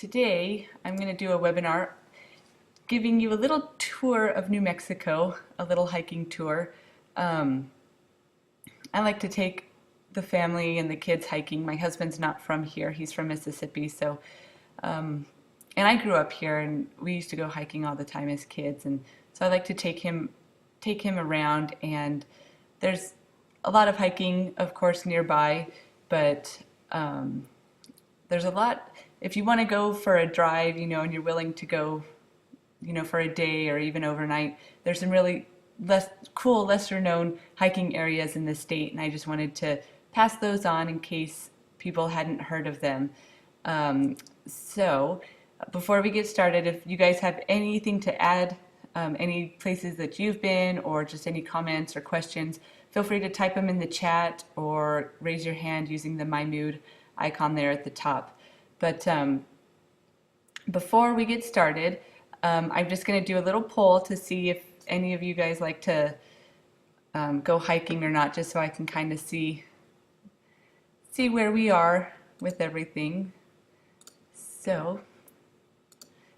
Today I'm going to do a webinar giving you a little tour of New Mexico, a little hiking tour. Um, I like to take the family and the kids hiking. My husband's not from here, he's from Mississippi, so and I grew up here and we used to go hiking all the time as kids, and so I like to take him around. And there's a lot of hiking, of course, nearby, but there's a lot. If you want to go for a drive, and you're willing to go, for a day or even overnight, there's some really lesser known hiking areas in the state, and I just wanted to pass those on in case people hadn't heard of them. So before we get started, if you guys have anything to add, any places that you've been, or just any comments or questions, feel free to type them in the chat or raise your hand using the My Mood icon there at the top. But before we get started, I'm just going to do a little poll to see if any of you guys like to go hiking or not, just so I can kind of see where we are with everything. So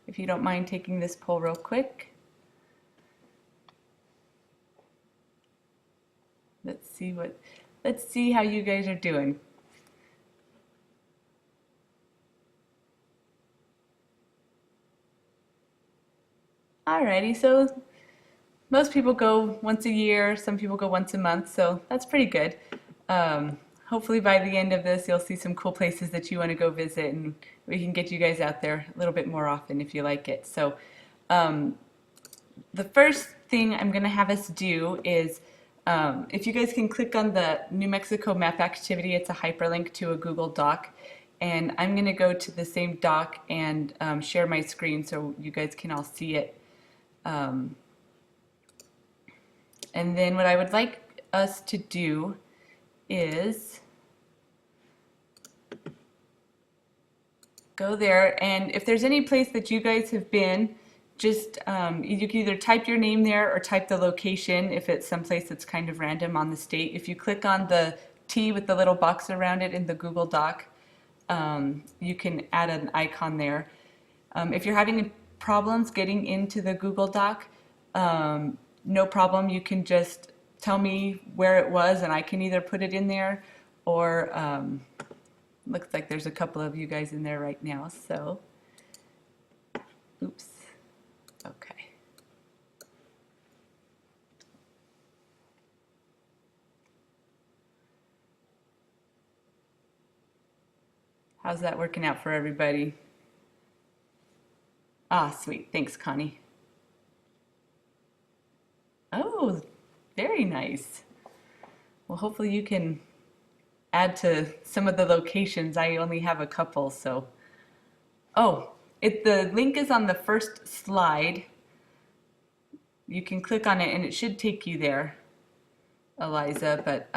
if you don't mind taking this poll real quick. Let's see how you guys are doing. Alrighty, so most people go once a year, some people go once a month, so that's pretty good. Hopefully by the end of this you'll see some cool places that you want to go visit, and we can get you guys out there a little bit more often if you like it. So the first thing I'm going to have us do is, if you guys can click on the New Mexico map activity, it's a hyperlink to a Google Doc, and I'm going to go to the same doc and share my screen so you guys can all see it. And then what I would like us to do is go there, and if there's any place that you guys have been, just you can either type your name there or type the location if it's someplace that's kind of random on the state. If you click on the T with the little box around it in the Google Doc, you can add an icon there. If you're having problems getting into the Google Doc, no problem. You can just tell me where it was and I can either put it in there, or looks like there's a couple of you guys in there right now, so oops. Okay. How's that working out for everybody? Ah, sweet. Thanks, Connie. Oh, very nice. Well, hopefully you can add to some of the locations. I only have a couple, so. Oh, the link is on the first slide. You can click on it and it should take you there, Eliza, but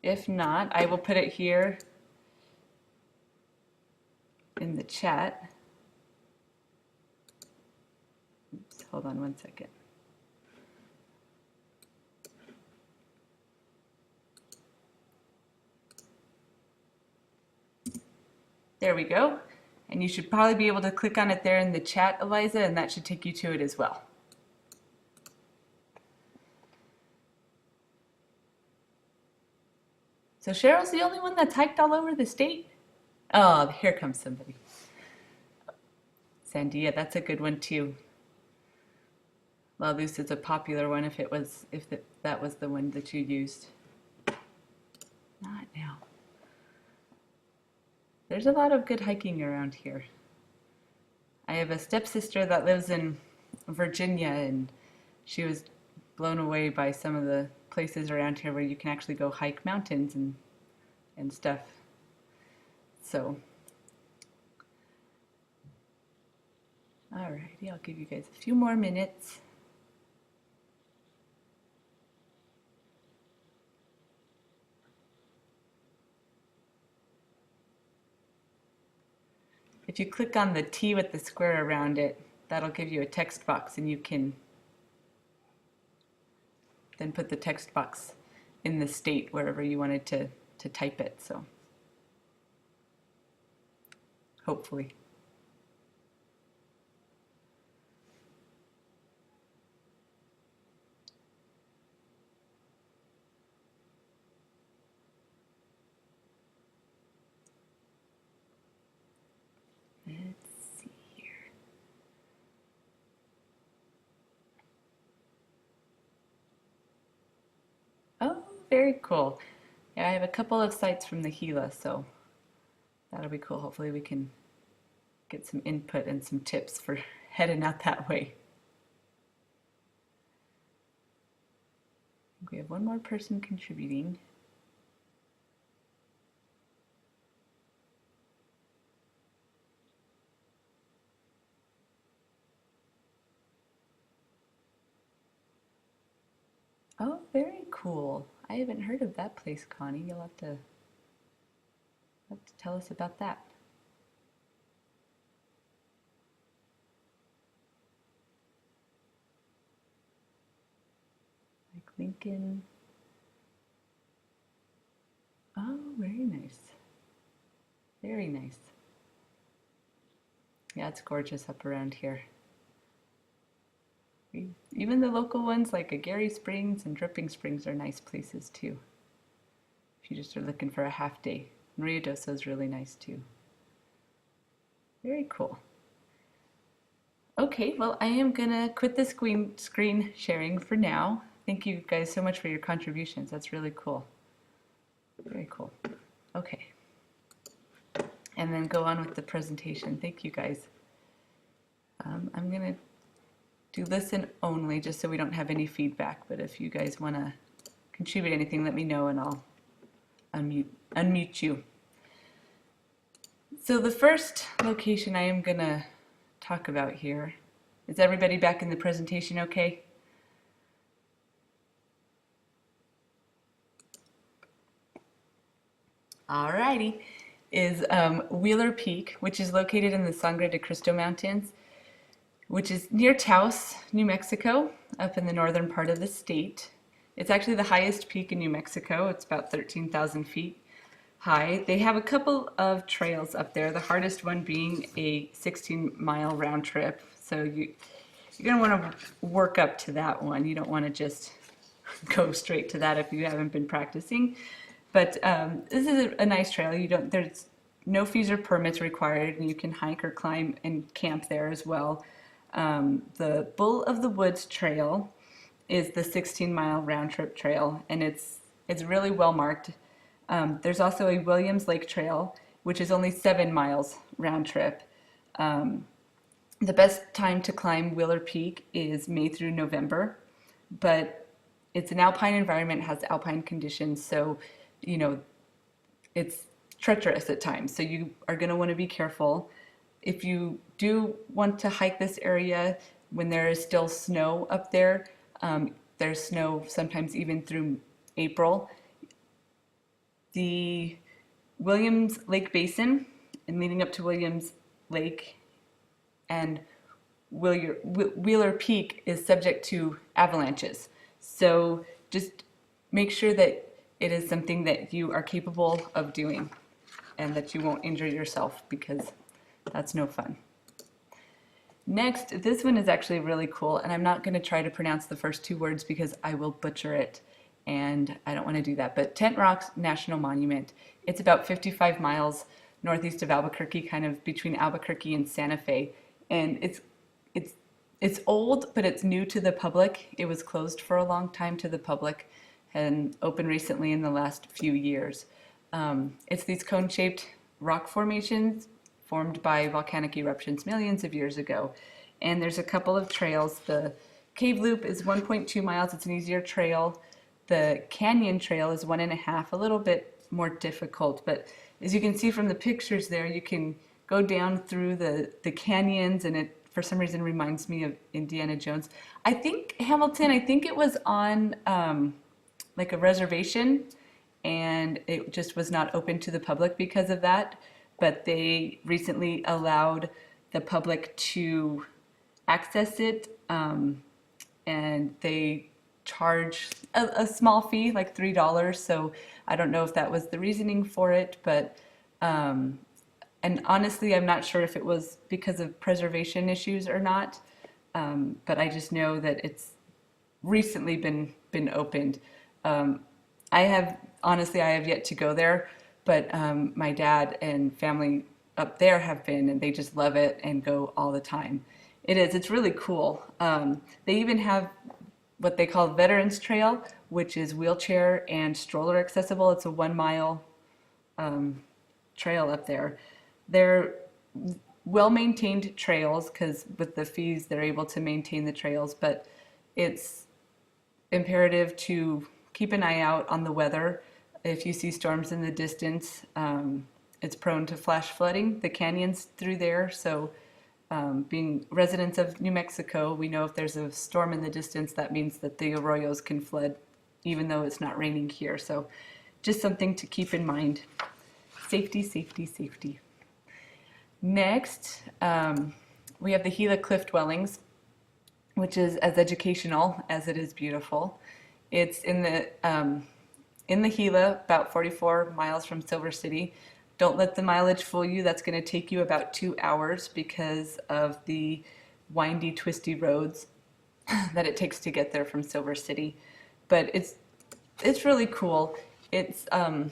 if not, I will put it here in the chat. Oops, hold on one second. There we go. And you should probably be able to click on it there in the chat, Eliza, and that should take you to it as well. So Cheryl's the only one that's hiked all over the state? Oh, here comes somebody. Sandia, that's a good one too. La Luz is a popular one if that was the one that you used. Not now. There's a lot of good hiking around here. I have a stepsister that lives in Virginia, and she was blown away by some of the places around here where you can actually go hike mountains and stuff. So, alrighty, I'll give you guys a few more minutes. If you click on the T with the square around it, that'll give you a text box, and you can then put the text box in the state wherever you wanted to type it. So hopefully. Let's see here. Oh, very cool. Yeah, I have a couple of sites from the Gila, so that'll be cool. Hopefully we can get some input and some tips for heading out that way. We have one more person contributing. Oh, very cool. I haven't heard of that place, Connie. You'll have to tell us about that. Like Lincoln. Oh, very nice. Very nice. Yeah, it's gorgeous up around here. Even the local ones like a Gary Springs and Dripping Springs are nice places too. If you just are looking for a half day. Ruidoso is really nice too. Very cool. Okay, well, I am gonna quit the screen sharing for now. Thank you guys so much for your contributions. That's really cool. Very cool. Okay. And then go on with the presentation. Thank you guys. I'm gonna do listen only just so we don't have any feedback, but if you guys wanna contribute anything, let me know and I'll unmute you. So the first location I am gonna talk about here, is everybody back in the presentation okay? Alrighty, is Wheeler Peak, which is located in the Sangre de Cristo Mountains, which is near Taos, New Mexico, up in the northern part of the state. It's actually the highest peak in New Mexico. It's about 13,000 feet high. They have a couple of trails up there, the hardest one being a 16-mile round trip. So you're going to want to work up to that one. You don't want to just go straight to that if you haven't been practicing. But this is a nice trail. There's no fees or permits required, and you can hike or climb and camp there as well. The Bull of the Woods Trail is the 16-mile round trip trail, and it's really well marked. There's also a Williams Lake Trail, which is only 7 miles round trip. The best time to climb Wheeler Peak is May through November, but it's an alpine environment, has alpine conditions, so it's treacherous at times. So you are going to want to be careful. If you do want to hike this area when there is still snow up there, there's snow sometimes even through April. The Williams Lake Basin and leading up to Williams Lake and Wheeler Peak is subject to avalanches. So just make sure that it is something that you are capable of doing and that you won't injure yourself, because that's no fun. Next, this one is actually really cool, and I'm not going to try to pronounce the first 2 words because I will butcher it, and I don't want to do that. But Tent Rocks National Monument. It's about 55 miles northeast of Albuquerque, kind of between Albuquerque and Santa Fe, and it's old, but it's new to the public. It was closed for a long time to the public and opened recently in the last few years. It's these cone-shaped rock formations formed by volcanic eruptions millions of years ago. And there's a couple of trails. The Cave Loop is 1.2 miles. It's an easier trail. The Canyon Trail is 1.5, a little bit more difficult. But as you can see from the pictures there, you can go down through the canyons, and it, for some reason, reminds me of Indiana Jones. I think, Hamilton, it was on like a reservation, and it just was not open to the public because of that. But they recently allowed the public to access it, and they charge a small fee, like $3. So I don't know if that was the reasoning for it, but And honestly, I'm not sure if it was because of preservation issues or not, but I just know that it's recently been opened. Um, I have honestly, I have yet to go there, but my dad and family up there have been, and they just love it and go all the time. It's really cool. They even have what they call Veterans Trail, which is wheelchair and stroller accessible. It's a 1 mile trail up there. They're well maintained trails because with the fees, they're able to maintain the trails, but it's imperative to keep an eye out on the weather. If you see storms in the distance, it's prone to flash flooding, the canyons through there. So, being residents of New Mexico, we know if there's a storm in the distance, that means that the arroyos can flood, even though it's not raining here. So, just something to keep in mind. Safety, safety, safety. Next, we have the Gila Cliff Dwellings, which is as educational as it is beautiful. It's in the Gila, about 44 miles from Silver City. Don't let the mileage fool you. That's going to take you about 2 hours because of the windy, twisty roads that it takes to get there from Silver City. But it's really cool. It's 5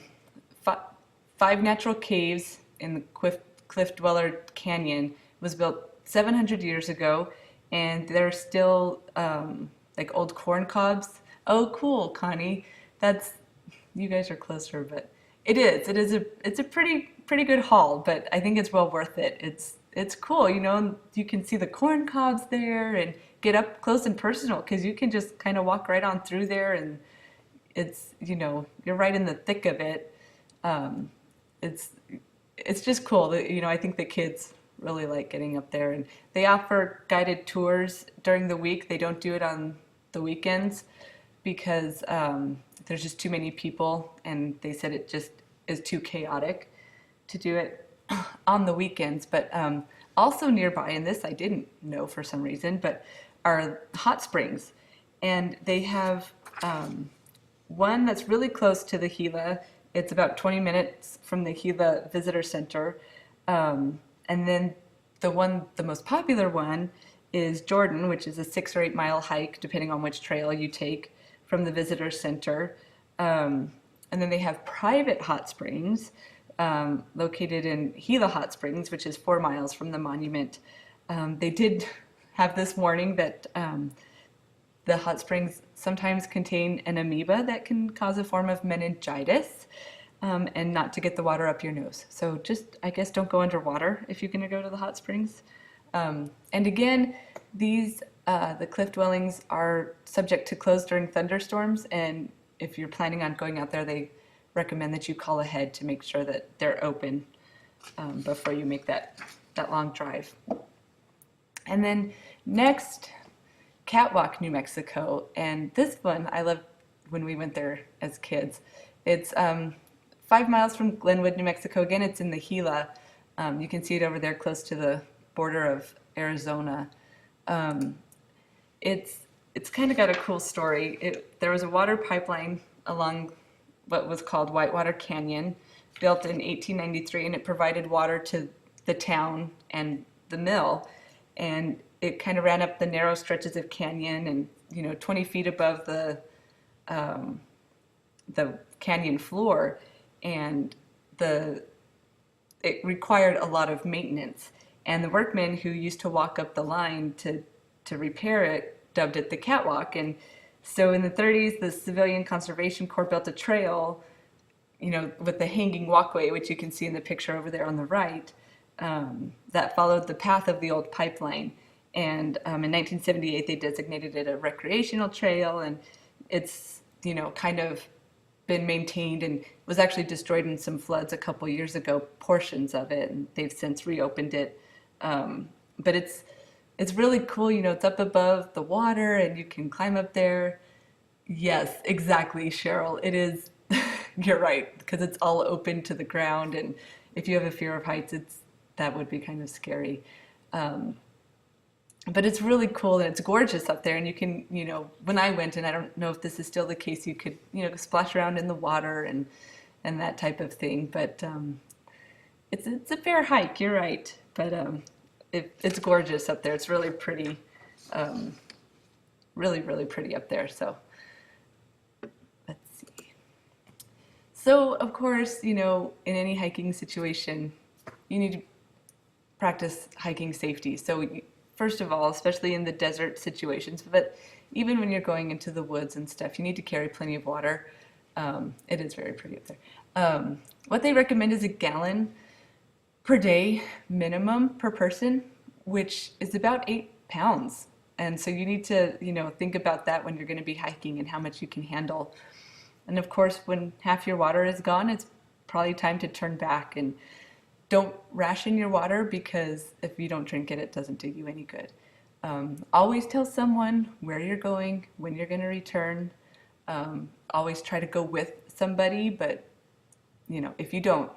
natural caves in the Cliff Dweller Canyon. It was built 700 years ago, and they're still like old corn cobs. Oh, cool, Connie. That's You guys are closer, but it's a pretty good haul. But I think it's well worth it. It's cool, you know. And you can see the corn cobs there and get up close and personal because you can just kind of walk right on through there, and it's you're right in the thick of it. Um, it's it's just cool that I think the kids really like getting up there, and they offer guided tours during the week. They don't do it on the weekends because there's just too many people, and they said it just is too chaotic to do it on the weekends. But also nearby, and this I didn't know for some reason, but are hot springs, and they have one that's really close to the Gila. It's about 20 minutes from the Gila Visitor Center. And then the most popular one is Jordan, which is a 6 or 8 mile hike, depending on which trail you take from the Visitor Center. And then they have private hot springs located in Gila Hot Springs, which is 4 miles from the monument. They did have this warning that the hot springs sometimes contain an amoeba that can cause a form of meningitis, and not to get the water up your nose. So just, I guess, don't go underwater if you're going to go to the hot springs. And again, the cliff dwellings are subject to close during thunderstorms, and if you're planning on going out there, they recommend that you call ahead to make sure that they're open before you make that long drive. And then next, Catwalk, New Mexico, and this one I loved when we went there as kids. It's 5 miles from Glenwood, New Mexico. Again, it's in the Gila. You can see it over there close to the border of Arizona. It's kind of got a cool story. There was a water pipeline along what was called Whitewater Canyon, built in 1893, and it provided water to the town and the mill. And it kind of ran up the narrow stretches of canyon, and 20 feet above the canyon floor, and it required a lot of maintenance. And the workmen who used to walk up the line to repair it dubbed it the catwalk. And so in the 30s, the Civilian Conservation Corps built a trail, with the hanging walkway, which you can see in the picture over there on the right, that followed the path of the old pipeline. And in 1978, they designated it a recreational trail, and it's, kind of been maintained, and was actually destroyed in some floods a couple years ago, portions of it, and they've since reopened it. But it's really cool, it's up above the water, and you can climb up there. Yes, exactly, Cheryl. It is, you're right, because it's all open to the ground, and if you have a fear of heights, that would be kind of scary. But it's really cool, and it's gorgeous up there, and you can, when I went, and I don't know if this is still the case, you could, splash around in the water and that type of thing. But It's a fair hike, you're right, but it's gorgeous up there. It's really pretty, um, really pretty up there. So let's see. So of course, in any hiking situation, you need to practice hiking safety. So first of all, especially in the desert situations, but even when you're going into the woods and stuff, you need to carry plenty of water. It is very pretty up there. What they recommend is a gallon per day minimum per person, which is about 8 pounds. And so you need to, think about that when you're going to be hiking and how much you can handle. And of course, when half your water is gone, it's probably time to turn back and don't ration your water because if you don't drink it, it doesn't do you any good. Always tell someone where you're going, when you're going to return. Always try to go with somebody, but if you don't,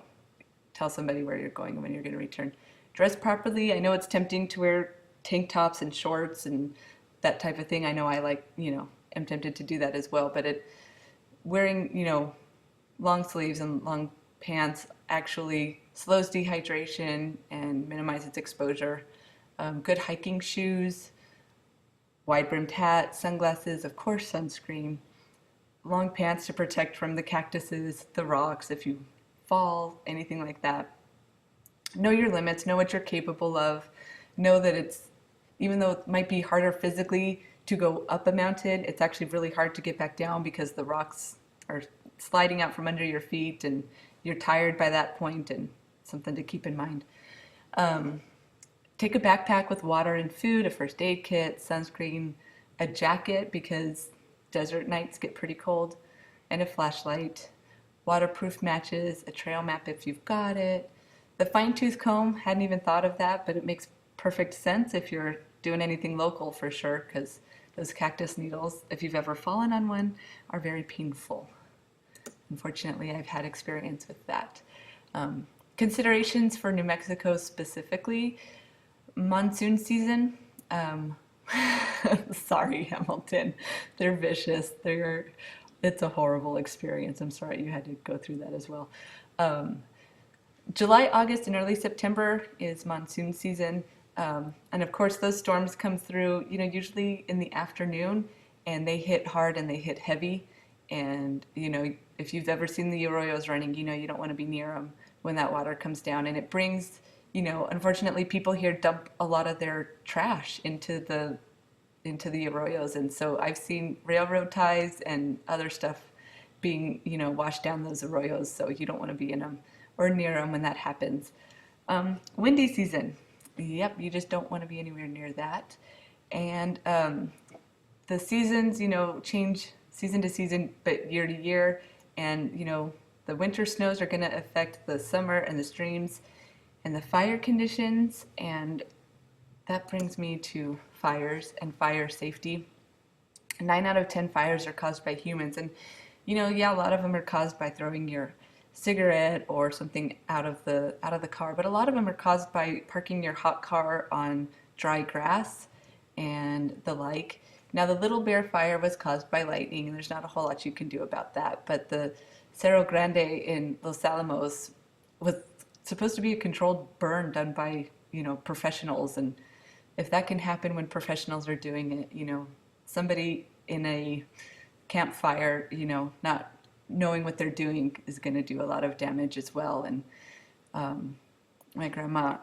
tell somebody where you're going and when you're going to return. Dress properly. I know it's tempting to wear tank tops and shorts and that type of thing. I know I am tempted to do that as well, but wearing, long sleeves and long pants actually slows dehydration and minimizes exposure. Good hiking shoes, wide brimmed hat, sunglasses, of course sunscreen, long pants to protect from the cactuses, the rocks if you fall, anything like that. Know your limits, know what you're capable of. Know that even though it might be harder physically to go up a mountain, it's actually really hard to get back down because the rocks are sliding out from under your feet and you're tired by that point, and something to keep in mind. Take a backpack with water and food, a first aid kit, sunscreen, a jacket because desert nights get pretty cold, and a flashlight, waterproof matches, a trail map if you've got it. The fine-tooth comb, hadn't even thought of that, but it makes perfect sense if you're doing anything local for sure, because those cactus needles, if you've ever fallen on one, are very painful. Unfortunately, I've had experience with that. Considerations for New Mexico specifically, monsoon season. Sorry, Hamilton. They're vicious. It's a horrible experience. I'm sorry you had to go through that as well. July, August, and early September is monsoon season. And of course, those storms come through, usually in the afternoon, and they hit hard and they hit heavy. And, if you've ever seen the arroyos running, you don't want to be near them when that water comes down. And it brings, unfortunately, people here dump a lot of their trash into the arroyos. And so I've seen railroad ties and other stuff being, washed down those arroyos. So you don't want to be in them or near them when that happens. Windy season. Yep, you just don't want to be anywhere near that. And the seasons, change season to season, but year to year. And, the winter snows are going to affect the summer and the streams and the fire conditions. And that brings me to fires and fire safety. 9 out of 10 fires are caused by humans. And, a lot of them are caused by throwing your cigarette or something out of the car, but a lot of them are caused by parking your hot car on dry grass and the like. Now, the Little Bear fire was caused by lightning, and there's not a whole lot you can do about that. But the Cerro Grande in Los Alamos was supposed to be a controlled burn done by, professionals. And if that can happen when professionals are doing it, somebody in a campfire, not knowing what they're doing is going to do a lot of damage as well. And my grandma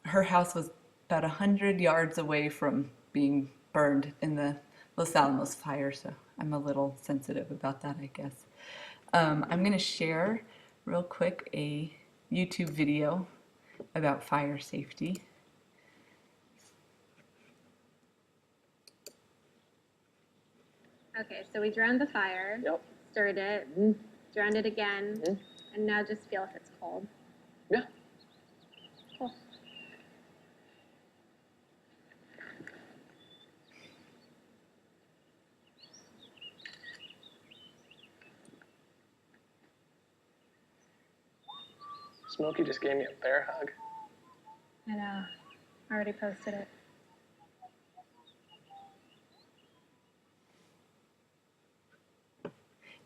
her house was about 100 yards away from being burned in the Los Alamos fire, so I'm a little sensitive about that, I guess. I'm going to share real quick a YouTube video about fire safety. Okay, so we drowned the fire, Yep. stirred it, drowned it again, and now just feel if it's cold. Yeah. Cool. Smokey just gave me a bear hug. I know. I already posted it.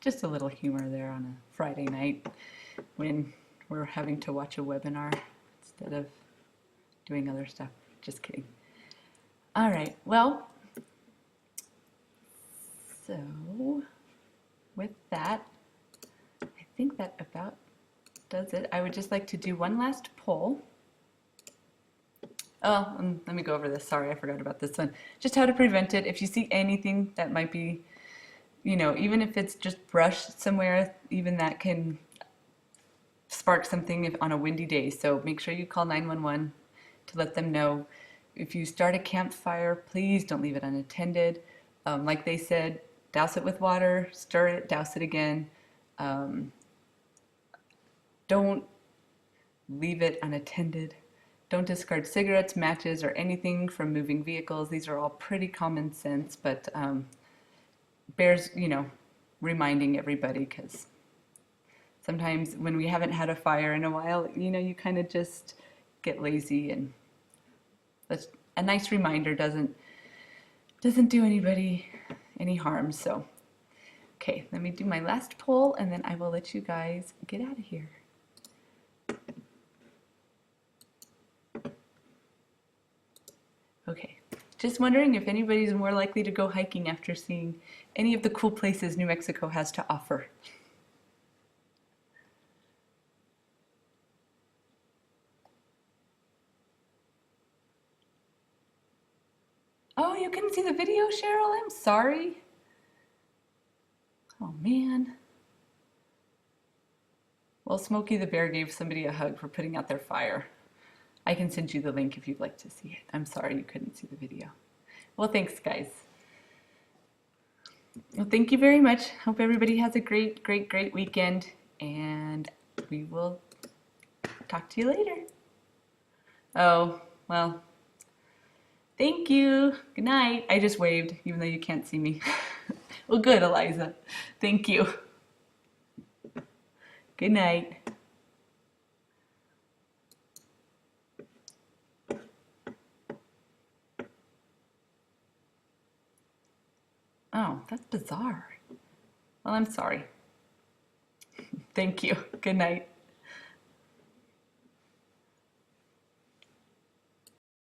Just a little humor there on a Friday night when we're having to watch a webinar instead of doing other stuff. Just kidding. All right, well, so with that, I think that about does it. I would just like to do one last poll. Oh, let me go over this. Sorry, I forgot about this one. Just how to prevent it. If you see anything that might be, you know, even if it's just brush somewhere, even that can spark something if, on a windy day. So make sure you call 911 to let them know. If you start a campfire, please don't leave it unattended. Like they said, douse it with water, stir it, douse it again. Don't leave it unattended. Don't discard cigarettes, matches, or anything from moving vehicles. These are all pretty common sense, but bears, you know, reminding everybody, because sometimes when we haven't had a fire in a while, you know, you kind of just get lazy, and that's a nice reminder doesn't do anybody any harm. So, okay, let me do my last poll, and then I will let you guys get out of here. Okay, just wondering if anybody's more likely to go hiking after seeing any of the cool places New Mexico has to offer. Oh, you couldn't see the video, Cheryl? I'm sorry. Oh, man. Well, Smokey the Bear gave somebody a hug for putting out their fire. I can send you the link if you'd like to see it. I'm sorry you couldn't see the video. Well, thanks, guys. Well, thank you very much. Hope everybody has a great, great, great weekend, and we will talk to you later. Oh, well, thank you. Good night. I just waved, even though you can't see me. Well, good, Eliza. Thank you. Good night. Oh, that's bizarre. Well, I'm sorry. Thank you. Good night.